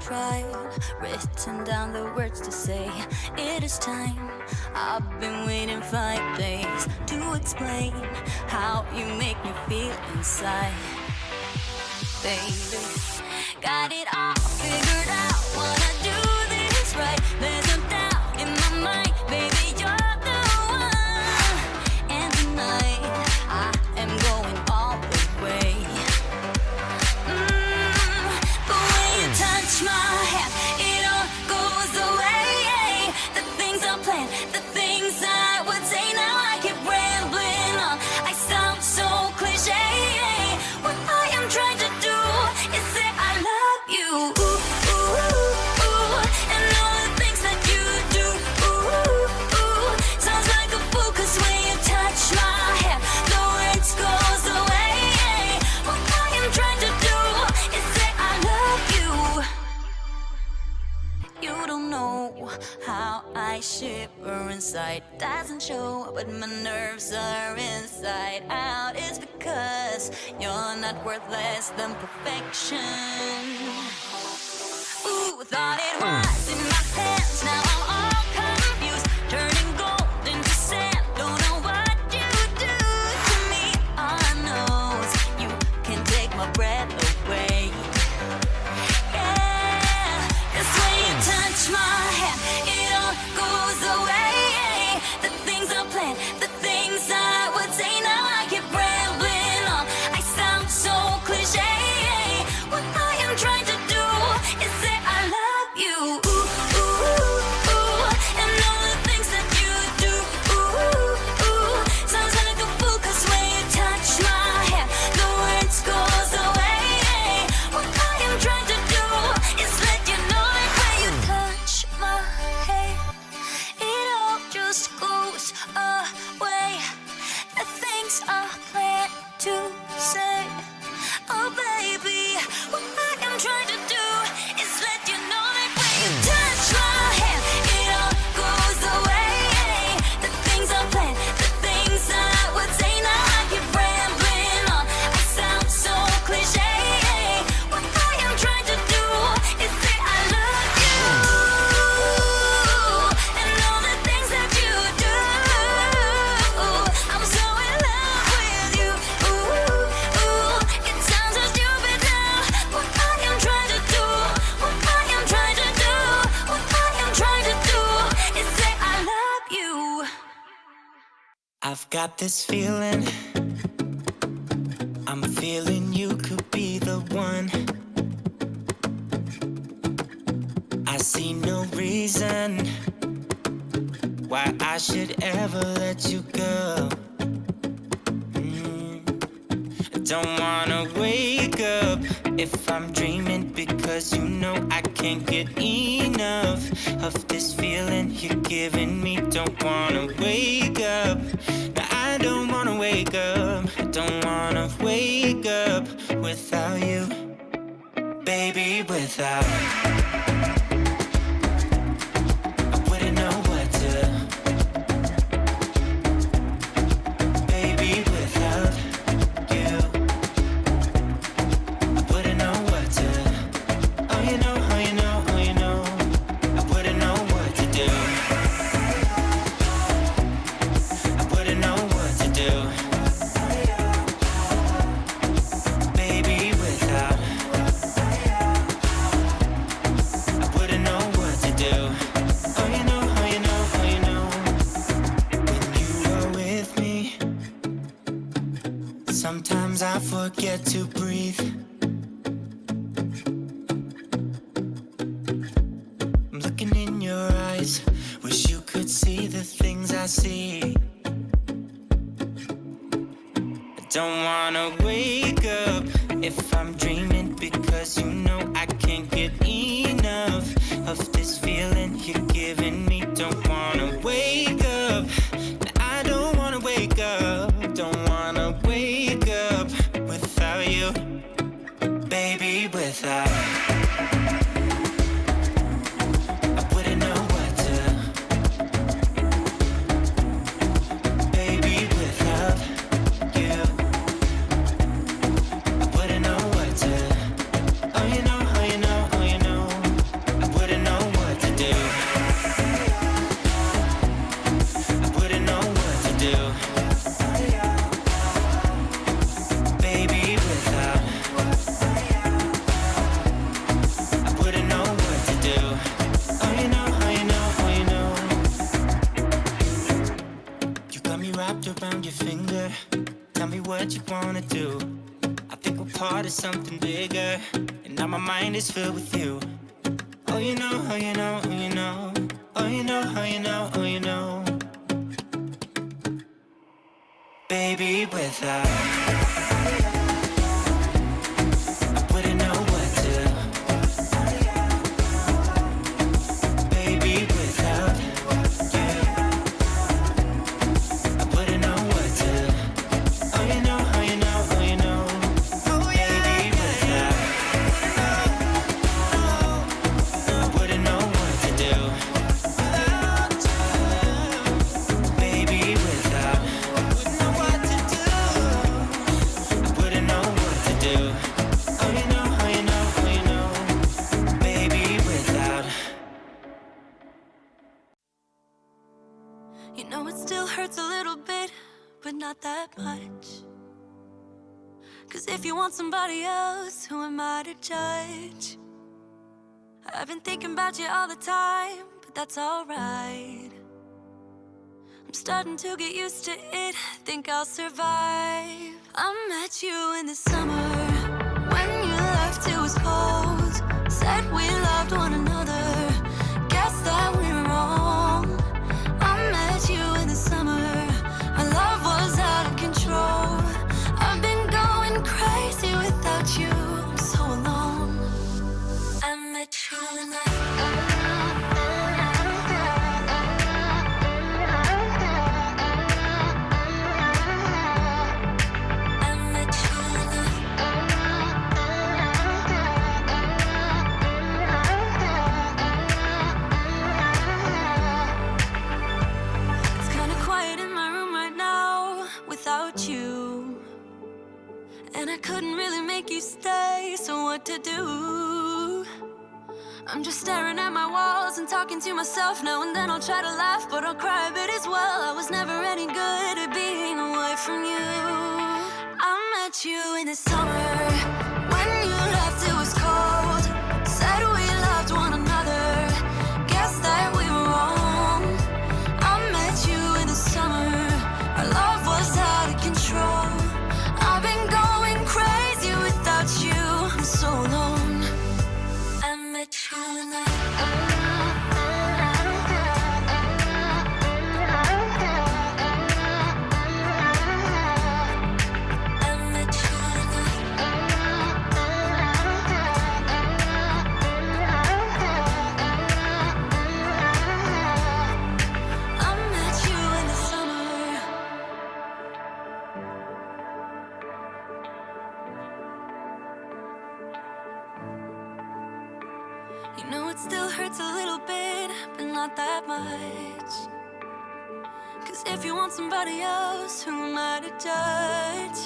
tried, written down the words to say it is time. I've been waiting 5 days to explain how you make me feel inside. Baby, got it all figured out, wanna do this right. There's no doubt in my mind, baby, you're the one. And tonight, I am going all the way. The way you touch my hand, it all goes away. The things I planned, the things I would say, now I keep rambling on. I sound so cliche. What I am trying to do is say I love you. Ooh, ooh, ooh, and all the things that you do. Ooh, ooh, sounds like a fool, 'cause when you touch my hand, the words goes away. What I am trying to do is say I love you. You don't know how I shiver inside. Doesn't show, but my nerves are inside out. It's because you're not worth less than perfection. Ooh, thought it was in my hands, now I'm all confused. Turning gold into sand, don't know what you do to me. All I know is you can take my breath away. Yeah, 'cause when you touch my hand, it all goes away. The things I planned, the things I would say, now I keep rambling on. I sound so cliche. What I am trying to do is say I love you. Ooh, ooh, ooh, and all the things that you do. Ooh, ooh, sounds like a fool, 'cause when you touch my hand, the words goes away. What I am trying to do is let you know that when you touch my hand, it all just goes away. The things I plan to say, oh baby, what I am trying to do is let you know that when you touch my hand, it all goes away. The things I plan, the things I would say, now I keep rambling on. I sound so cliche. What I am trying to do is say I love you. And all the things that you do. I'm so in love with you. Ooh, ooh, it sounds so stupid now. What I am trying to do, what I am trying to do, what I am trying to do is say I love you. I've got this feeling, I'm feeling you could be the one. I see no reason why I should ever let you go. I don't wanna wake up if I'm dreaming, because you know I can't get enough of this feeling you're giving me. Don't wanna wake up, no, I don't wanna wake up. I don't wanna wake up without you, baby, without. I wouldn't know what to, baby, without you. I wouldn't know what to, oh you know, oh you know, oh you know. I wouldn't know what to do. I wouldn't know what to do, baby, without. I wouldn't know what to do. Oh you know, oh you know, oh you know. When you are with me, sometimes I forget to breathe. I'm looking in your eyes, wish you could see the things I see. I don't wanna wake up if I'm dreaming, because you know I can't get enough of this feeling you're giving me. Don't wanna wake up, I don't wanna wake up. Don't wanna wake up without you, baby, without. I wouldn't know what to, what you wanna do. I think we're part of something bigger, and now my mind is filled with you. Oh, you know, oh, you know, oh, you know. Oh, you know, oh, you know, oh, you know. Baby, without I wouldn't know what to. Baby, without you I wouldn't know what to. Oh, you know, oh, you know, oh, you know. Baby, without I wouldn't know what to do. Baby, without You know it still hurts a little bit, but not that much. 'Cause if you want somebody else, who am I to judge? I've been thinking about you all the time, but that's alright. I'm starting to get used to it, think I'll survive. I met you in the summer, when you left it was cold. Said we loved one another, guess that we were wrong. I met you in the summer, our love was out of control. I've been going crazy without you, I'm so alone. I met you in the without you, and I couldn't really make you stay, so what to do? I'm just staring at my walls and talking to myself. Now and then I'll try to laugh, but I'll cry a bit as well. I was never any good at being away from you. I met you in the summer, when you left it was cold. Said we loved one another, guess that we were wrong. I met you in the summer, our love was out of control. I've been going crazy without you, I'm so alone. I met you in the You know it still hurts a little bit, but not that much. 'Cause if you want somebody else, who am I to judge?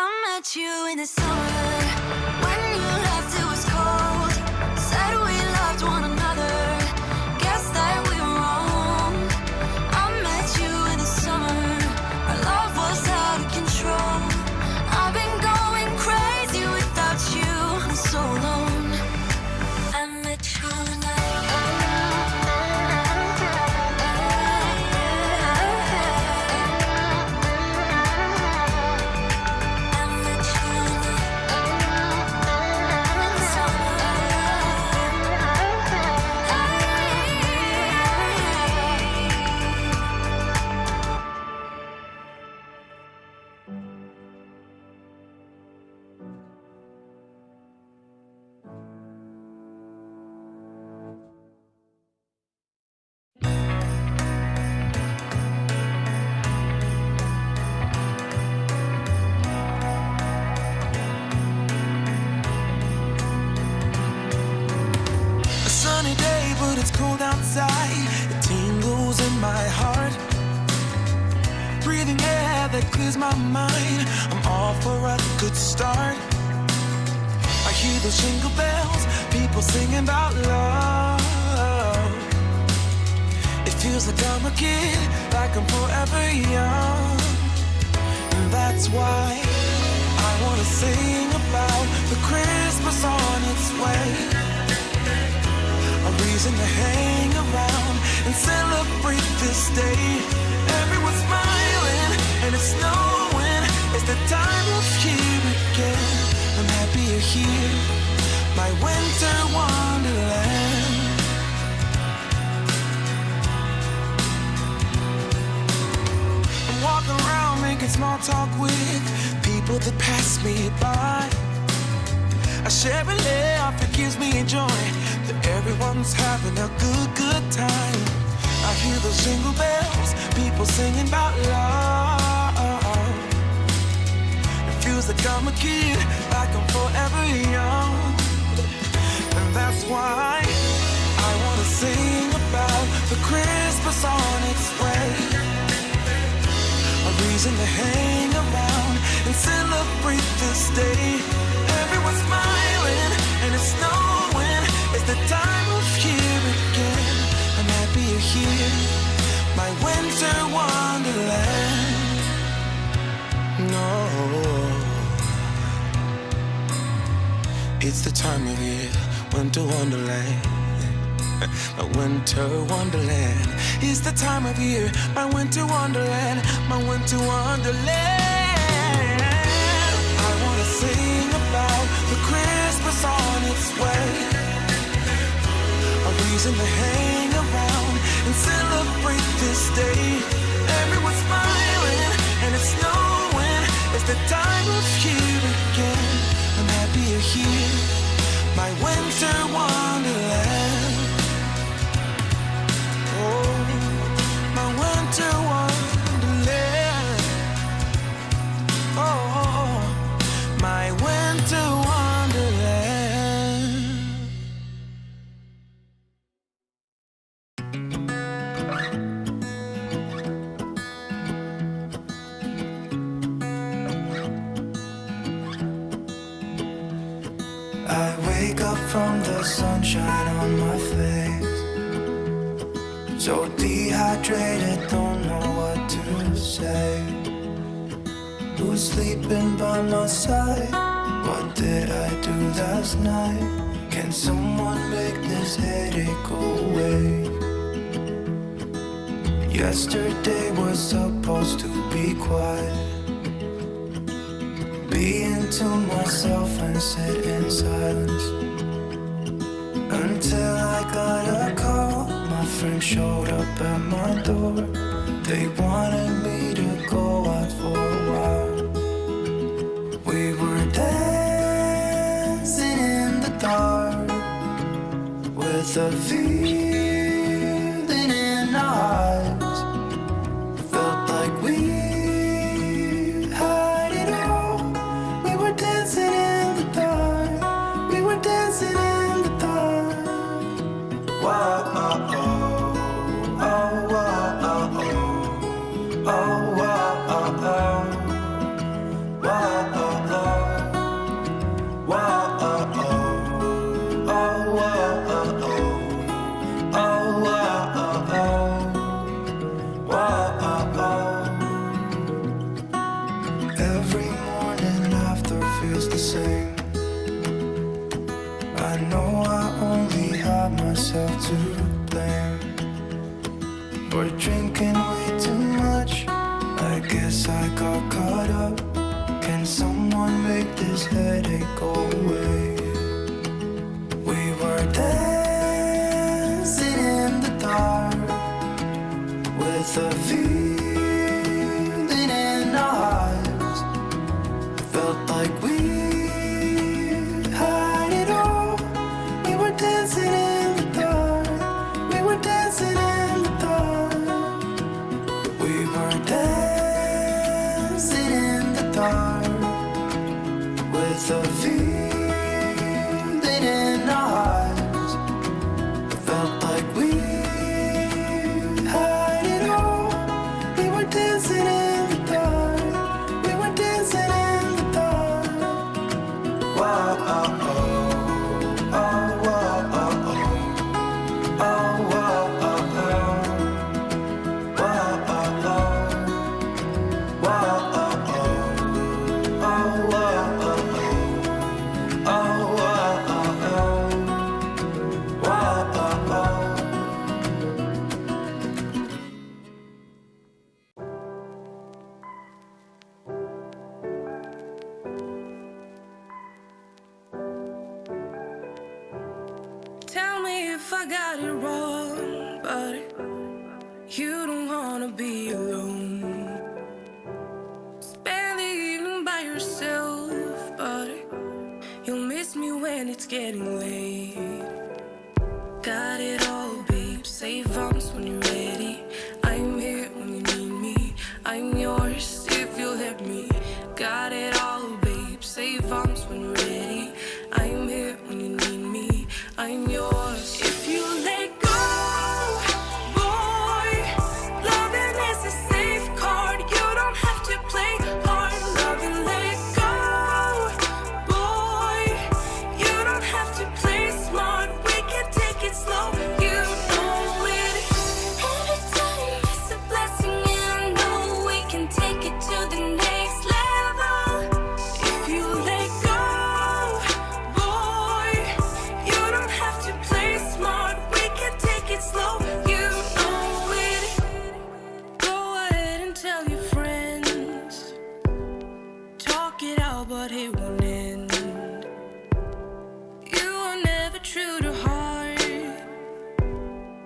I met you in the summer, when you left it was cold. Said we loved one another, guess that we were wrong. I met you in the summer, our love was out of control. I've been going crazy without you, I'm so alone. I met you in the cold outside, it tingles in my heart. Breathing air that clears my mind, I'm off for a good start. I hear those jingle bells, people singing about love. It feels like I'm a kid, like I'm forever young. And that's why I wanna sing about the Christmas on its way. A reason to hang around and celebrate this day. Everyone's smiling, it's snowing. It's the time of year again. I'm happy you're here, my winter wonderland. I'm walking around making small talk with people that pass me by. I share a laugh, it gives me joy that everyone's having a good time. I hear those jingle bells, people singing about love. It feels like I'm a kid, like I'm forever young. And that's why I wanna sing about the Christmas on its way. A reason to hang around and celebrate this day. Everyone's smiling and it's snowing. It's the time of year again. I'm happy you're here, my winter wonderland. No, it's the time of year, winter wonderland. My winter wonderland. It's the time of year, my winter wonderland, my winter wonderland. I wanna sing about the Christmas on its way. A reason to hang around and celebrate this day. Everyone's smiling and it's snowing. It's the time of year again. I'm happy you're here, my winter wonderland. Oh, my winter wonderland. Oh, my winter wonderland. I wake up from the sunshine on my face, so dehydrated, don't know what to say. Who's sleeping by my side? What did I do last night? Can someone make this headache go away? Yesterday was supposed to be quiet, being to myself and sit in silence, until I got a call. My friend showed up at my door. They wanted me to go out for a while. We were dancing in the dark with a feeling in our eyes. Felt like we had it all. We were dancing in the dark. We were dancing in the dark. Wow. Every morning after feels the same. I know I only have myself to blame for drinking way too much. I guess I got caught up. Can someone make this headache go away? We were dancing in the dark with a feeling in our eyes. Felt like we had it all. We were dancing in the dark. We were dancing in the dark. We were dancing in the dark with a feeling if I got it wrong, but you don't wanna be alone. Spend the evening by yourself, but you'll miss me when it's getting late. Got it all, babe, save arms when you're ready. I'm here when you need me, I'm yours if you'll let me. Got it all, babe, save arms when you're ready. I'm here when you need me, I'm yours. If you let go, boy, loving is a safe card. You don't have to play hard. Love and let go, boy. You don't have to play smart. We can take it slow. You know it. Every time is a blessing, and I know we can take it to the next level. If you let go, boy, you don't have to play smart. We can take it slow. You know it. Go ahead and tell your friends. Talk it out, but it won't end. You are never true to heart.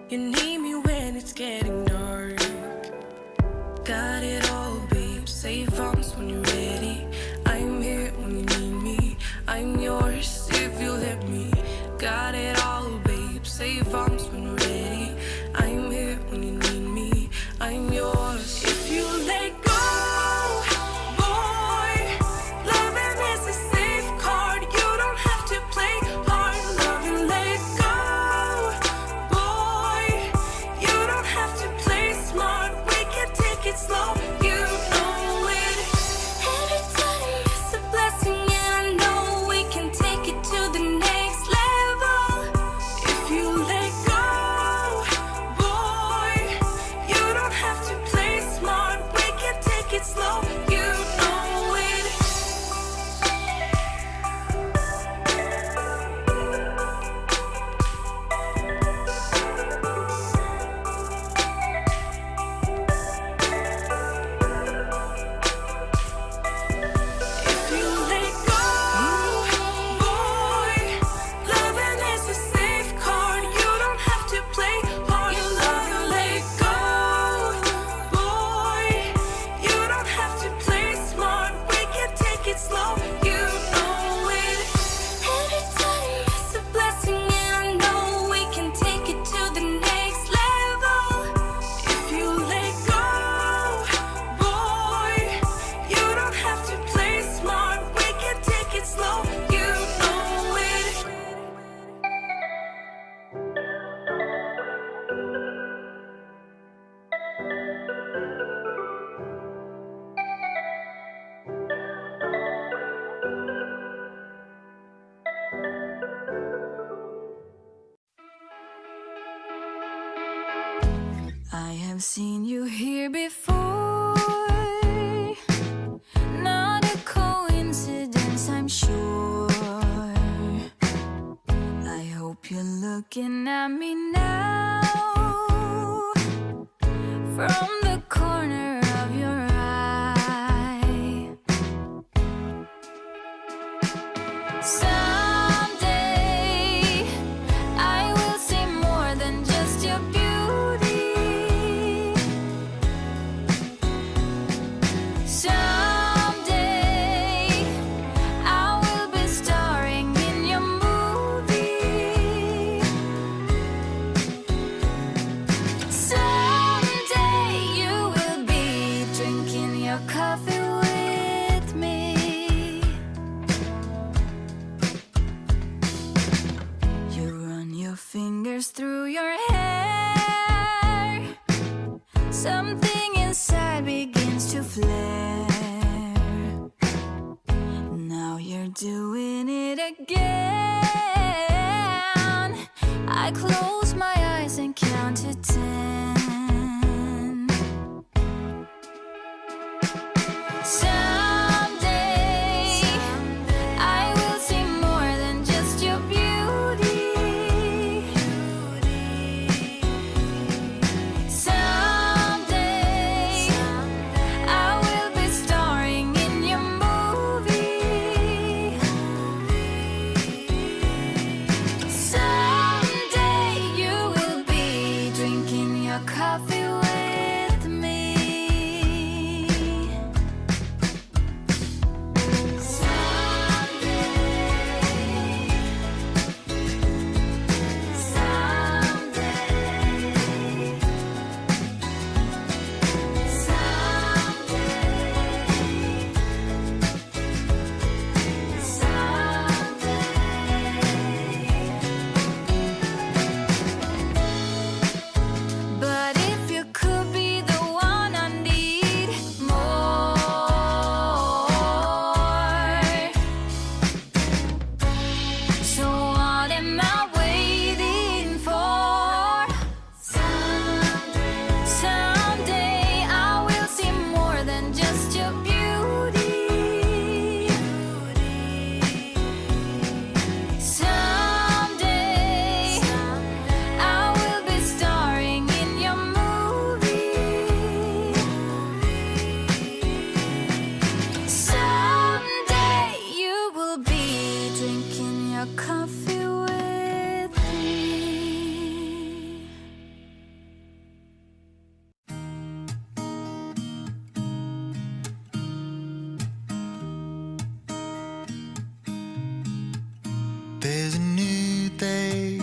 You need me when it's getting dark. Got it all, babe, save arms when you're ready. I'm here when you need me, I'm yours if you let me. Got it all, babe, save arms when you're ready. I'm here when you need me, I'm yours. If you let go, boy, loving is a safe card. You don't have to play hard. Love and let go, boy. You don't have to play smart. We can take it slow. You know it. Every time is a blessing, and I know we can take it to the next level. If you let go, boy, you don't have to play smart. We can take it slow. You know it. If you let go, boy, loving is a safe card. You don't have to play hard. You love and let go, boy. You don't have to play smart. We can take it slow. You know it. Every time is a blessing, and I know we can take it to the next level. If you let go, boy, you don't have to play smart. We can take it slow. You know it. I have seen you here before. Not a coincidence, I'm sure. I hope you're looking at me now from the corner of your eye. Someday I will see more than just your beauty. Someday I will be starring in your movie. Someday you will be drinking your coffee with me. You run your fingers through your hair. Something inside begins to flare. Now you're doing it again. I close my eyes and count to 10. Someday I will see more than just your beauty. Someday I will be starring in your movie. Someday coffee with me. There's a new day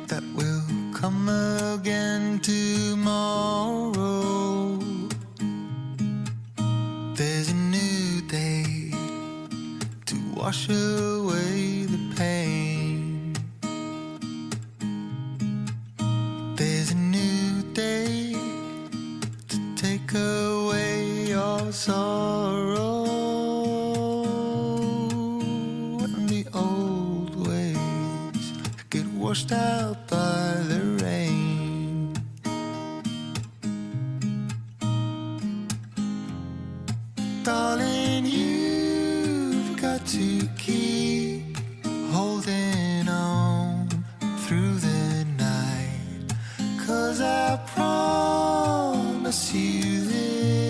that will come again tomorrow. There's a new day to wash away the pain. There's a new day to take away your sorrow. And the old ways get washed out by the rain. Darling, you've got to keep holding on through the night, 'cause I promise you this: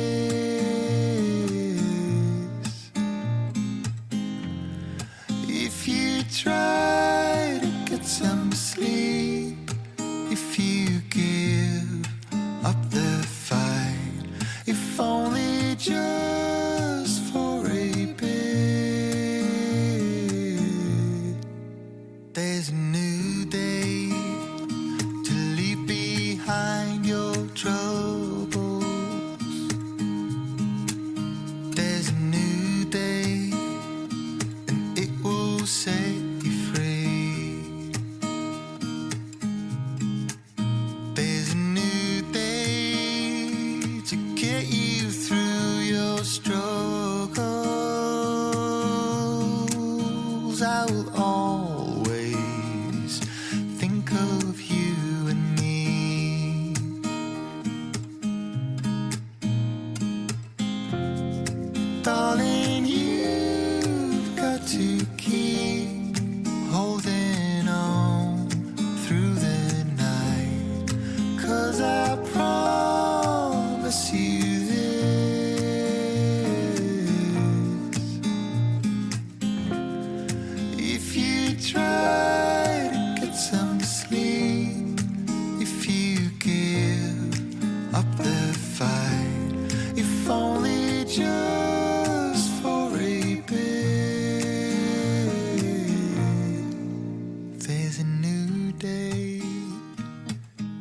if you try to get some sleep, if you give up the fight, if only just for a bit, there's a new day to leave behind your troubles. There's a new day, and it will set you free. There's a new day to get you through your struggles. I will always think of you and me. Darling, you've got to keep holding on through the night, 'cause I promise you this: if you try to get some sleep, if you give up the fight, if only just for a bit, there's a new day.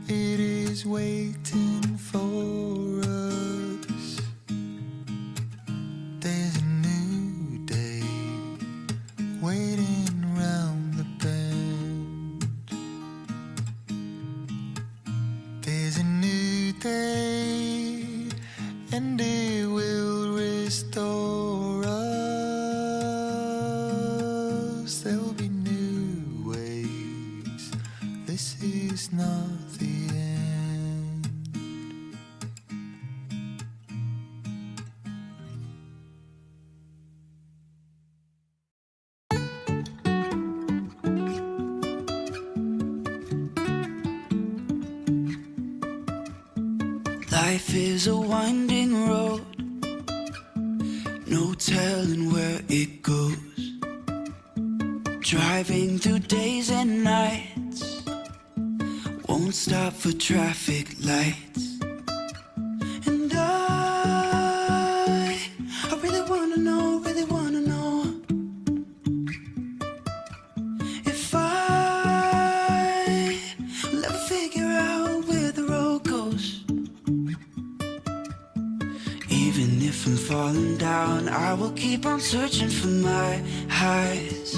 It is waiting for us. There's a new day waiting round the bend. There's a new day, and it will restore us. There'll be new ways. This is not the end. Life is a winding road, no telling where it goes. Driving through days and nights, won't stop for traffic lights. And I really wanna know if I will ever figure out where the road goes. Even if I'm falling down, I will keep on searching for my highs.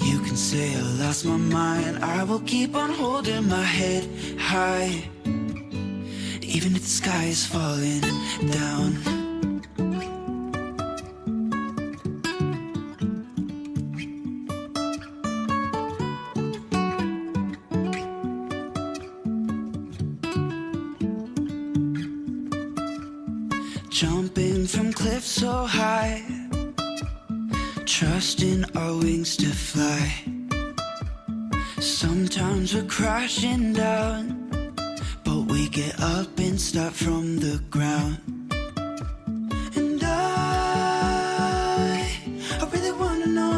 You can say I lost my mind, I will keep on holding my head high, even if the sky is falling down. Jumping from cliffs so high, trusting our wings to fly. Sometimes we're crashing down, but we get up and start from the ground. And I really wanna know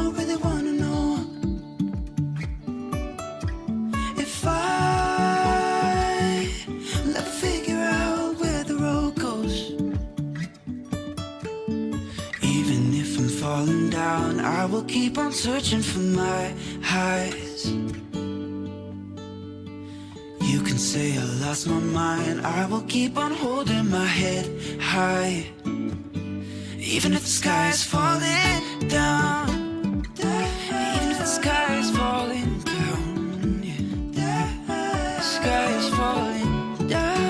will keep on searching for my highs. You can say I lost my mind, I will keep on holding my head high. Even if the sky is falling down, even if the sky is falling down, yeah. The sky is falling down.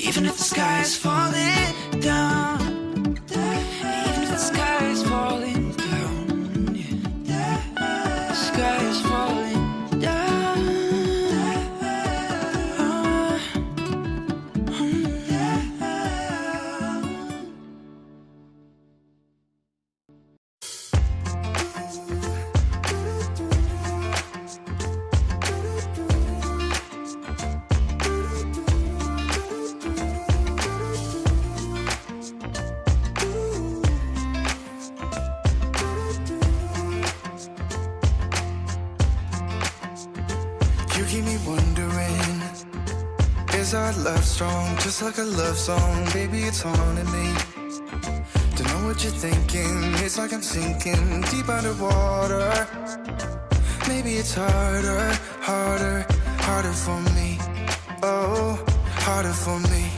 Even if the sky is falling down, even if the sky is falling down, yeah. The sky is falling down. You keep me wondering, is our love strong? Just like a love song, baby, it's haunting me. Don't know what you're thinking, it's like I'm sinking deep underwater. Maybe it's harder, harder, harder for me. Oh, harder for me.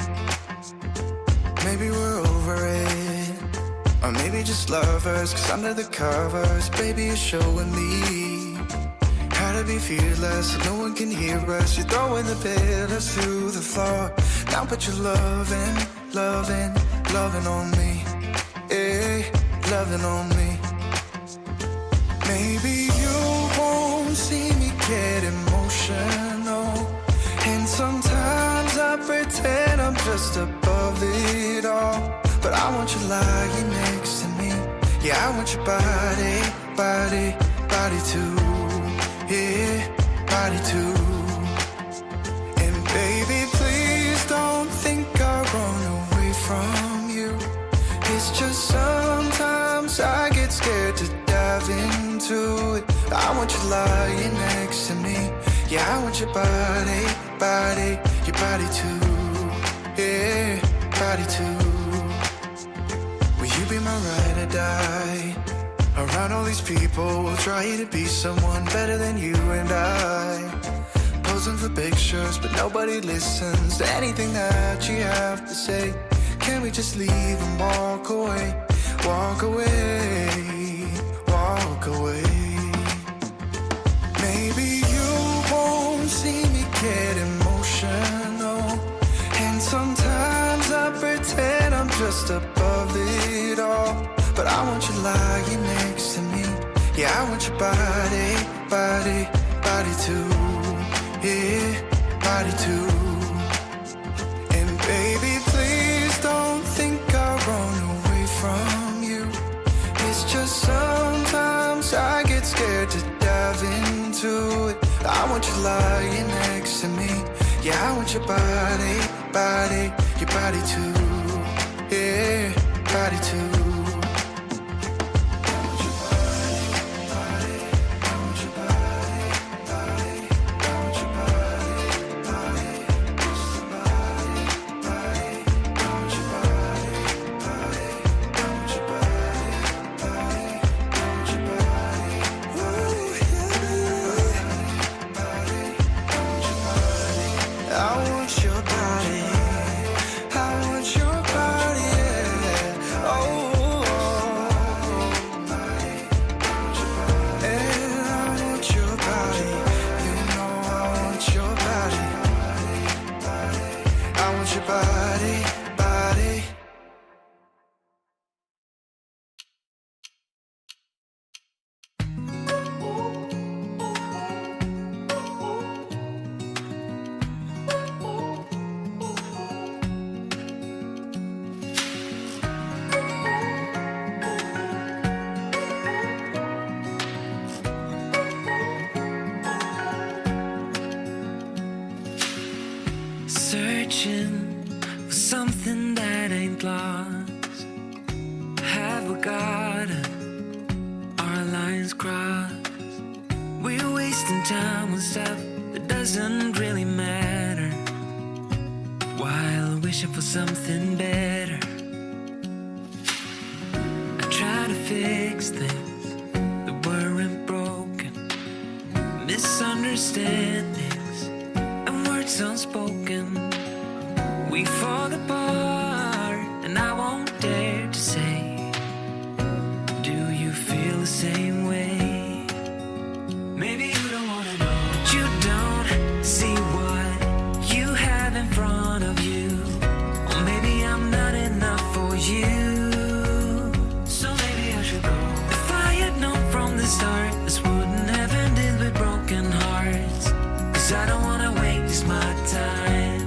Maybe we're over it, or maybe just lovers, 'cause under the covers, baby, you're showing me how to be fearless, so no one can hear us. You're throwing the pillars through the floor. Now put your loving, loving, loving on me. Yeah, loving on me. Maybe you won't see me get emotional, and sometimes I pretend I'm just above it all. But I want you lying next to me. Yeah, I want your body, body, body too. Yeah, body too. And baby, please don't think I run away from you. It's just sometimes I get scared to dive into it. I want you lying next to me. Yeah, I want your body, body, your body too. Yeah, body too. Will you be my ride or die? Around all these people, we'll try to be someone better than you and I. Posing for pictures, but nobody listens to anything that you have to say. Can we just leave and walk away? Walk away, walk away. Maybe you won't see me get emotional, and sometimes I pretend I'm just above it all. But I want you lying next to me. Yeah, I want your body, body, body too. Yeah, body too. And baby, please don't think I run away from you. It's just sometimes I get scared to dive into it. I want you lying next to me. Yeah, I want your body, body, your body too. Yeah, body too. Searching for something that ain't lost. Have we got our lines crossed. We're wasting time on stuff that doesn't really matter, while wishing for something better. I try to fix things that weren't broken, misunderstandings and words unspoken. We fall apart, and I won't dare to say, do you feel the same way? Maybe you don't wanna know, but you don't see what you have in front of you. Or maybe I'm not enough for you, so maybe I should go. If I had known from the start, this wouldn't have ended with broken hearts. 'Cause I don't wanna waste my time.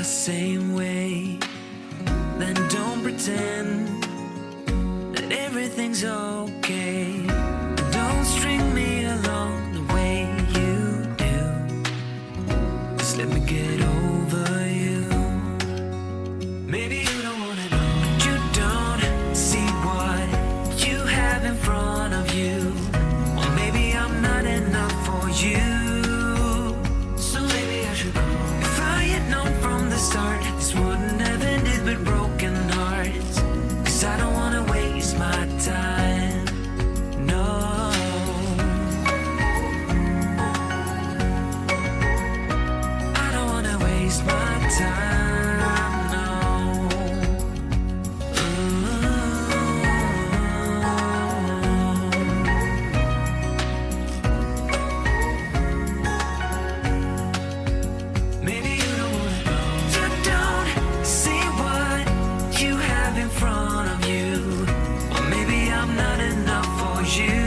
Same way, then don't pretend that everything's okay. Don't string me along the way you do. Just let me get over you. Maybe you don't wanna know, but you don't see what you have in front of you. Or maybe I'm not enough for you, so maybe I should go. If I had known from the start, this wouldn't have ended with broken hearts. 'Cause I don't wanna waste my time, no. I don't wanna waste my time, no. Maybe you don't wanna know, you don't see what you have in front of you. Or maybe I'm not enough for you,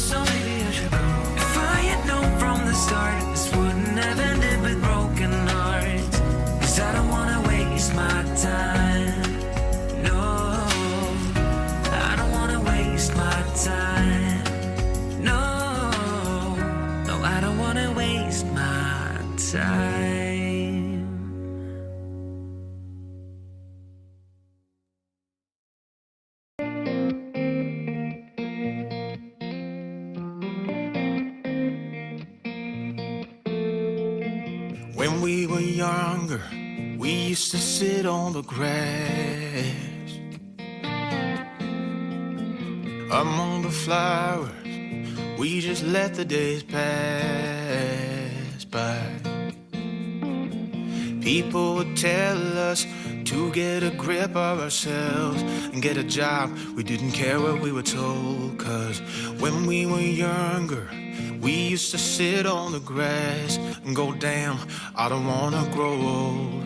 so maybe I should go. If I had known from the start, this wouldn't have ended with broken hearts. 'Cause I don't wanna waste my time, no. I don't wanna waste my time, no. No, I don't wanna waste my time. When we were younger, we used to sit on the grass among the flowers. We just let the days pass by. People would tell us to get a grip of ourselves and get a job. We didn't care what we were told, 'cause when we were younger, we used to sit on the grass and go, damn, I don't wanna grow old.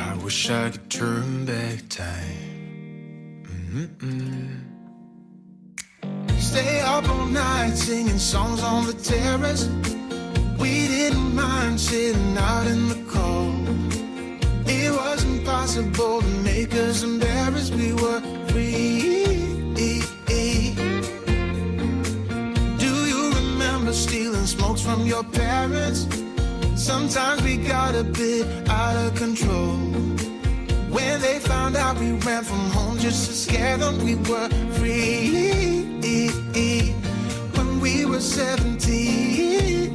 I wish I could turn back time. Stay up all night singing songs on the terrace. We didn't mind sitting out in the cold. It wasn't possible to make us embarrassed. We were free. Do you remember stealing smokes from your parents? Sometimes we got a bit out of control. When they found out we ran from home just to scare them, we were free. When we were 17.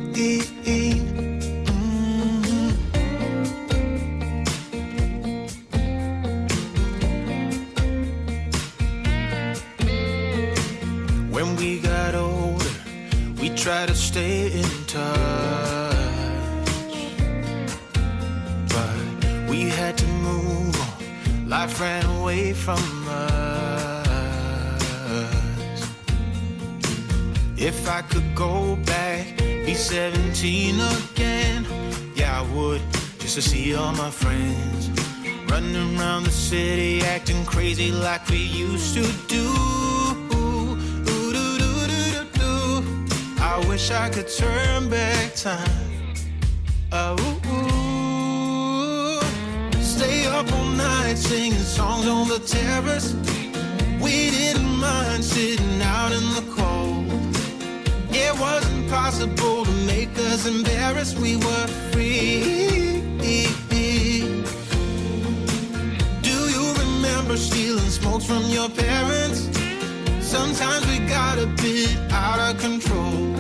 When we got older, we tried to stay in touch, but we had to move on. Life ran away from us. If I could go back, be 17 again, yeah, I would, just to see all my friends running around the city, acting crazy like we used to do. I wish I could turn back time. Stay up all night singing songs on the terrace. We didn't mind sitting out in the cold. impossible to make us embarrassed. We were free. Do you remember stealing smokes from your parents? Sometimes we got a bit out of control.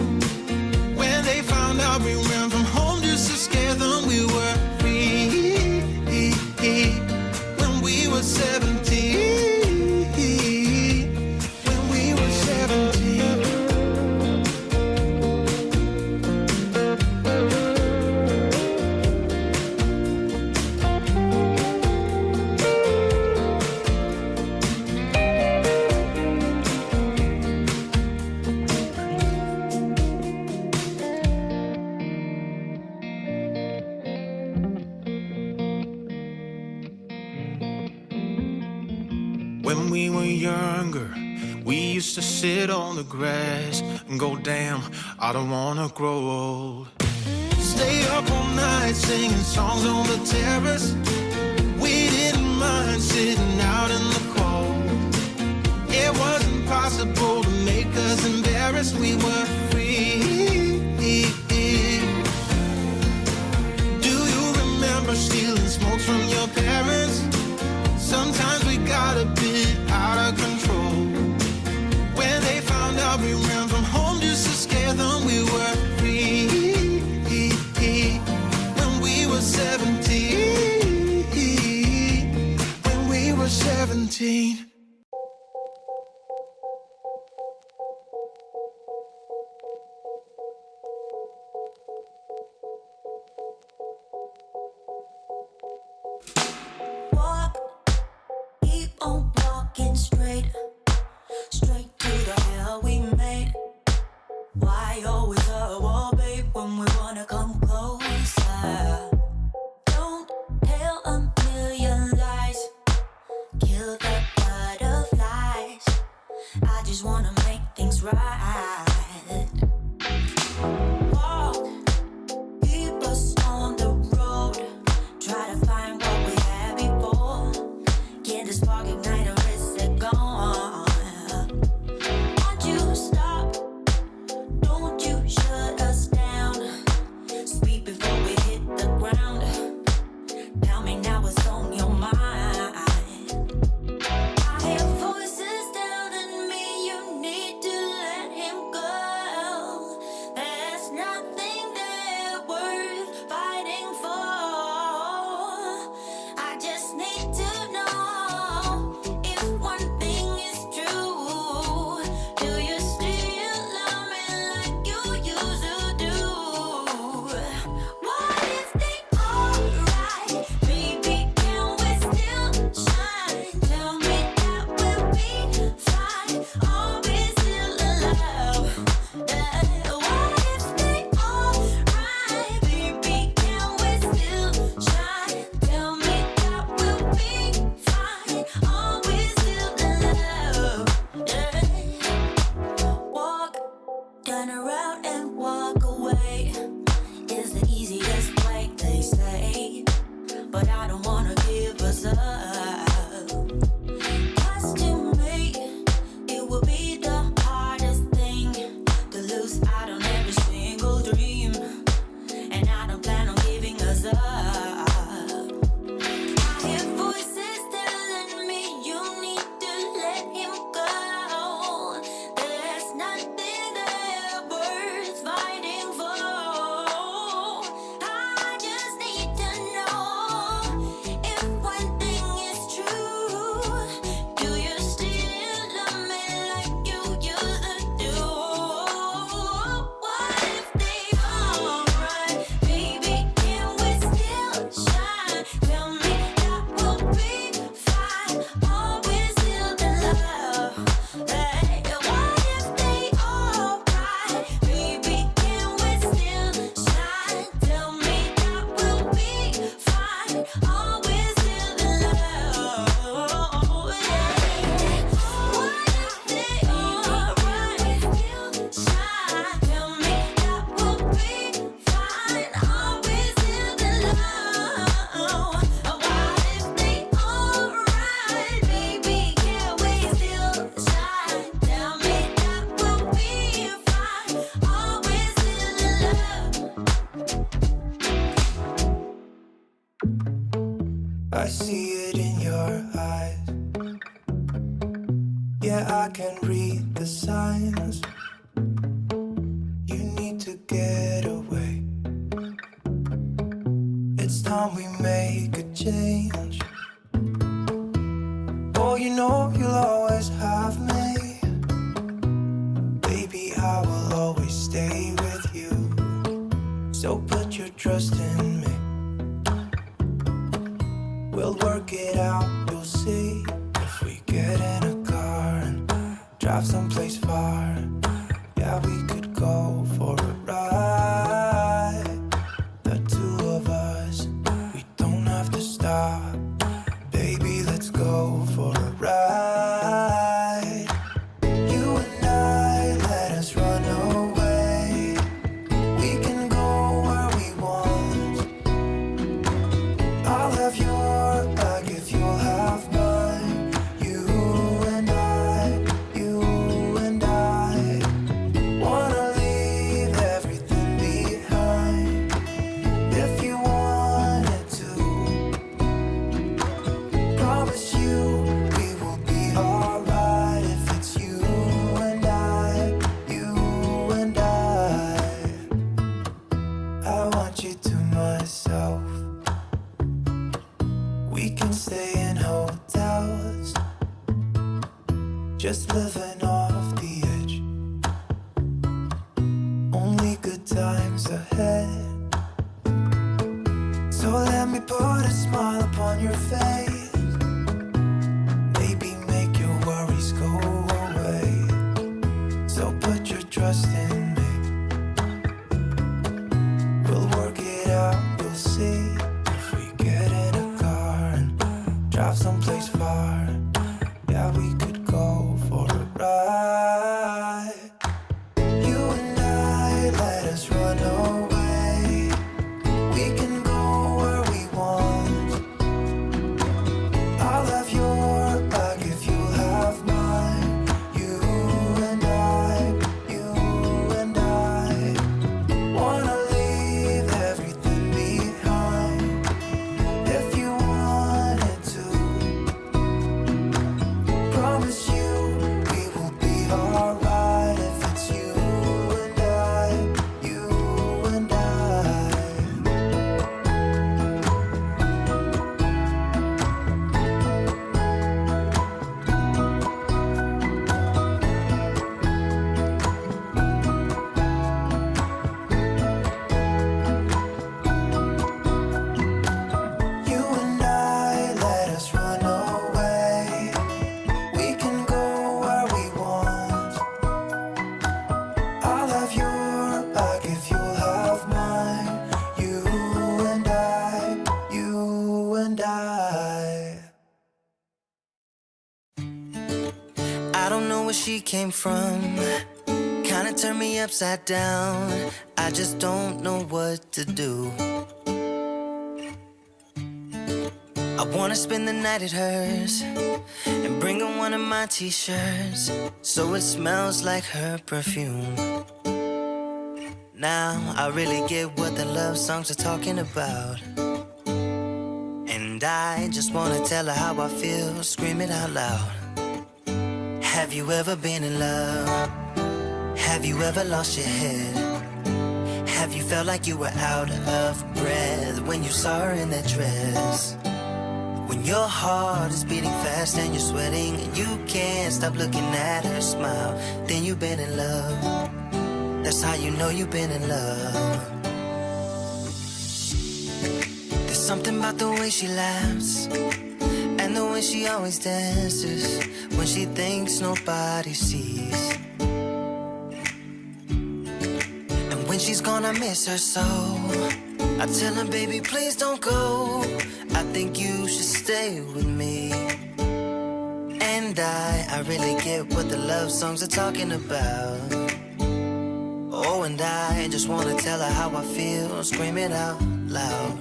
When they found out we ran from home just to scare them, we were free. When we were 17. When we were 17. When we were younger, we used to sit on the grass and go, damn, I don't wanna grow old. Stay up all night singing songs on the terrace. We didn't mind sitting out in the cold. It wasn't possible to make us embarrassed. We were free. Do you remember stealing smokes from your parents? Sometimes we got a bit out of control. When they found out we ran from home just to scare them, we were free. When we were 17. When we were 17. Walk, keep on walking straight to the hell we made. Why always a wall, babe, when we wanna come closer? Don't tell a million lies, kill the butterflies. I just wanna make things right. Walk, keep us on the road. Try to find what we had before. Get the spark ignite or is it gone? Won't you stop? Don't you shut us down. Speak before we hit the ground. Tell me now what's on your mind. I hear voices telling me you need to let him go. There's nothing there worth fighting for. I just need to know if one thing is true. Do you still love me like you used to do? What if they alright? Baby, can we still shine? Tell me that we'll be fine. Are we still alive? What if they alright? Baby, can we still shine? Tell me that we'll be fine. Are we still alive? Walk, turn around and walk away is the easiest way, they say. But I don't wanna give us up. 'Cause to me, it will be the hardest thing to lose out on every single dream. And I don't plan on giving us up. I hear voices telling me you need to let him go. There's nothing there worth I see it in your eyes. Yeah, I can read the signs. You need to get away. It's time we make a change. Oh, you know you'll always have me. Baby, I will always stay with you. So put your trust in me. We'll work it out, you'll see. If we get in a car and drive someplace far, yeah, we could go for a ride. The two of us, we don't have to stop. Baby, let's go for a ride. You and I, let us run away. We can go where we want. I'll have your back if you'll have mine. You and I wanna leave everything behind. If you wanted to, promise you we will be alright. If it's you and I want you to myself. We can stay in hotels, just living off the edge. Only good times ahead. So let me put a smile upon your face. Maybe make your worries go away. So put your trust in me. We'll work it out, you'll see. If we get in a car and drive someplace far, yeah, we could go for a ride. You and I, let us run away. We can go where we want. I'll have your back if you'll have mine. You and I wanna leave everything behind. If you wanted to, promise you we will be alright. If it's you and I. You and I, let us run away. We can go where we want. I'll have your back if you'll have mine. You and I. I don't know where she came from. Kinda turned me upside down. I just don't know what to do. I wanna spend the night at hers and bring her one of my t-shirts so it smells like her perfume. Now I really get what the love songs are talking about, and I just wanna tell her how I feel, scream it out loud. Have you ever been in love? Have you ever lost your head? Have you felt like you were out of breath when you saw her in that dress? When your heart is beating fast and you're sweating and you can't stop looking at her smile, then you've been in love. That's how you know you've been in love. There's something about the way she laughs and the way she always dances when she thinks nobody sees. And when she's gone, I miss her so. I tell her, baby, please don't go. I think you should stay with me. And I really get what the love songs are talking about. Oh, and I just wanna tell her how I feel, scream it out loud.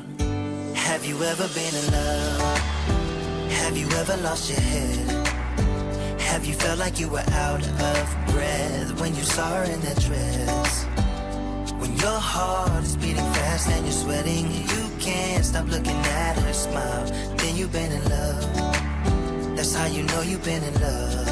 Have you ever been in love? Have you ever lost your head? Have you felt like you were out of breath when you saw her in that dress? When your heart is beating fast and you're sweating and you can't stop looking at her smile, then you've been in love. That's how you know you've been in love.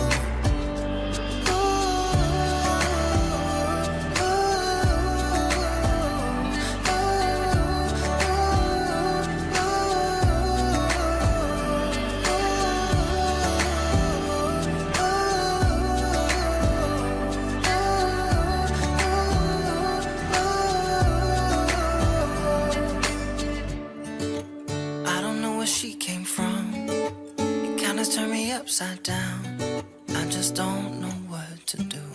Upside down, I just don't know what to do.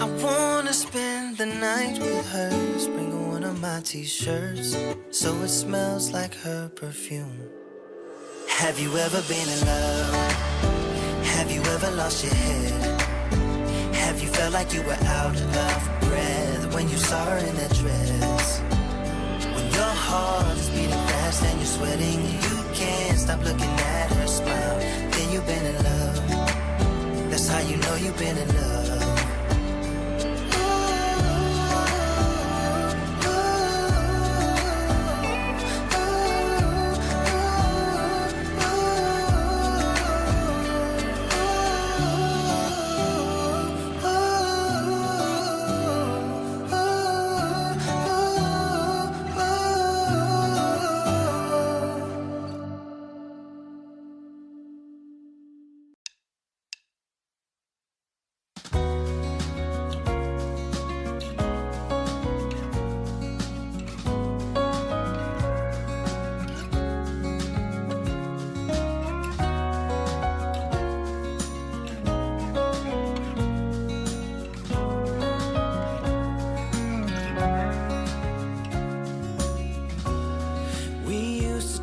I wanna spend the night with her, sprinkle one of my t-shirts so it smells like her perfume. Have you ever been in love? Have you ever lost your head? Have you felt like you were out of breath when you saw her in that dress? When your heart is beating fast and you're sweating, you can't stop looking at her smile, then you've been in love. That's how you know you've been in love.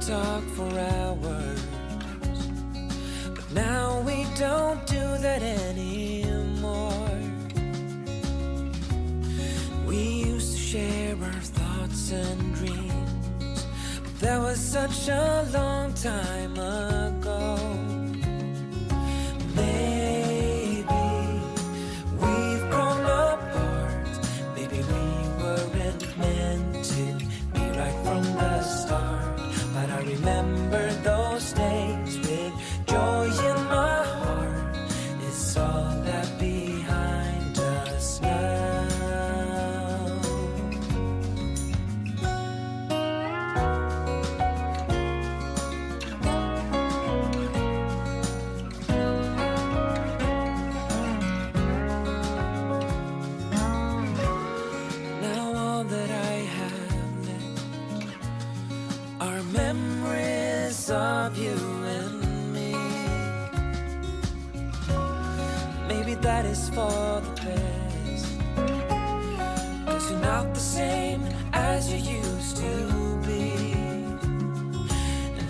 Talk for hours, but now we don't do that anymore. We used to share our thoughts and dreams, but that was such a long time ago. Maybe we've grown apart, maybe we weren't meant to be right from the start. But I remember those days with joy in my heart. It's all that behind us now. Now all that I have left are memories of you and me. Maybe that is for the best, 'cause you're not the same as you used to be. And